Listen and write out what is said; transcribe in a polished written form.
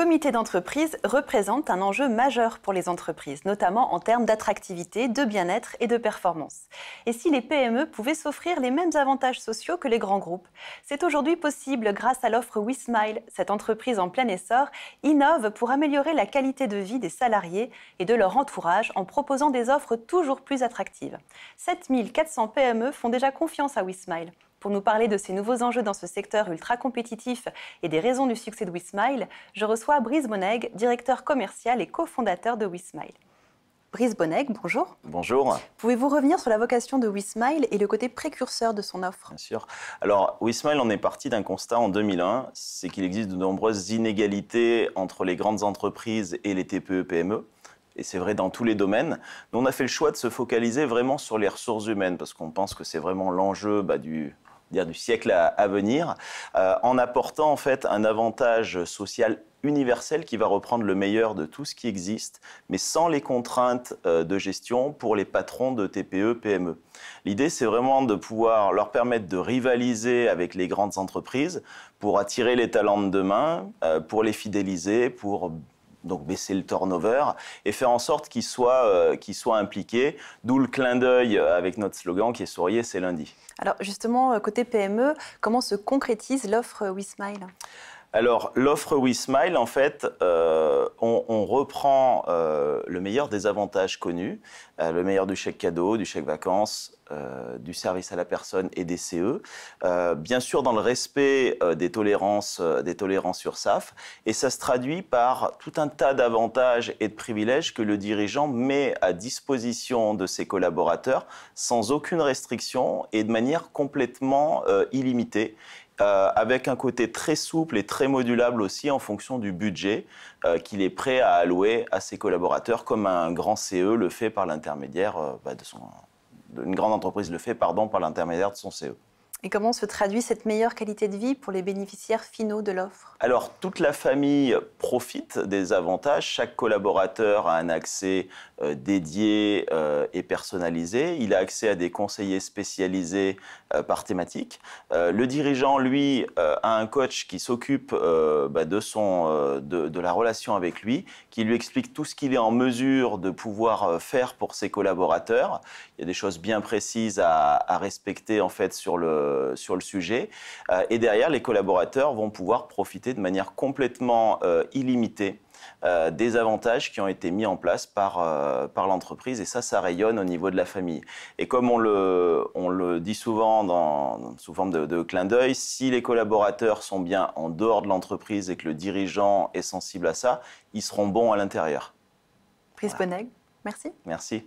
comité d'entreprise représente un enjeu majeur pour les entreprises, notamment en termes d'attractivité, de bien-être et de performance. Et si les PME pouvaient s'offrir les mêmes avantages sociaux que les grands groupes? C'est aujourd'hui possible grâce à l'offre WeSmile. Cette entreprise en plein essor innove pour améliorer la qualité de vie des salariés et de leur entourage en proposant des offres toujours plus attractives. 7400 PME font déjà confiance à WeSmile. Pour nous parler de ces nouveaux enjeux dans ce secteur ultra compétitif et des raisons du succès de WeSmile, je reçois Brice Bonnègue, directeur commercial et cofondateur de WeSmile. Brice Bonnègue, bonjour. Bonjour. Pouvez-vous revenir sur la vocation de WeSmile et le côté précurseur de son offre? Bien sûr. Alors, WeSmile, on est parti d'un constat en 2001, c'est qu'il existe de nombreuses inégalités entre les grandes entreprises et les TPE-PME. Et c'est vrai dans tous les domaines. Nous, on a fait le choix de se focaliser vraiment sur les ressources humaines parce qu'on pense que c'est vraiment l'enjeu du siècle à venir, en apportant en fait un avantage social universel qui va reprendre le meilleur de tout ce qui existe, mais sans les contraintes de gestion pour les patrons de TPE, PME. L'idée, c'est vraiment de pouvoir leur permettre de rivaliser avec les grandes entreprises pour attirer les talents de demain, pour les fidéliser, pour donc baisser le turnover et faire en sorte qu'ils soient impliqués, d'où le clin d'œil avec notre slogan qui est « Souriez, c'est lundi ». Alors justement, côté PME, comment se concrétise l'offre WeSmile ? Alors, l'offre WeSmile, en fait, on reprend le meilleur des avantages connus, le meilleur du chèque cadeau, du chèque vacances, du service à la personne et des CE, bien sûr dans le respect des tolérances URSSAF, et ça se traduit par tout un tas d'avantages et de privilèges que le dirigeant met à disposition de ses collaborateurs sans aucune restriction et de manière complètement illimitée. Avec un côté très souple et très modulable aussi en fonction du budget qu'il est prêt à allouer à ses collaborateurs, comme un grand CE le fait par l'intermédiaire une grande entreprise le fait, par l'intermédiaire de son CE. Et comment se traduit cette meilleure qualité de vie pour les bénéficiaires finaux de l'offre? Alors, toute la famille profite des avantages. Chaque collaborateur a un accès dédié et personnalisé. Il a accès à des conseillers spécialisés par thématique. Le dirigeant, lui, a un coach qui s'occupe de la relation avec lui, qui lui explique tout ce qu'il est en mesure de pouvoir faire pour ses collaborateurs. Il y a des choses bien précises à respecter en fait sur le sujet. Et derrière, les collaborateurs vont pouvoir profiter de manière complètement illimitée des avantages qui ont été mis en place par l'entreprise. Et ça rayonne au niveau de la famille. Et comme on le dit souvent sous forme de clin d'œil, si les collaborateurs sont bien en dehors de l'entreprise et que le dirigeant est sensible à ça, ils seront bons à l'intérieur. Brice Bonnègue, merci. Merci.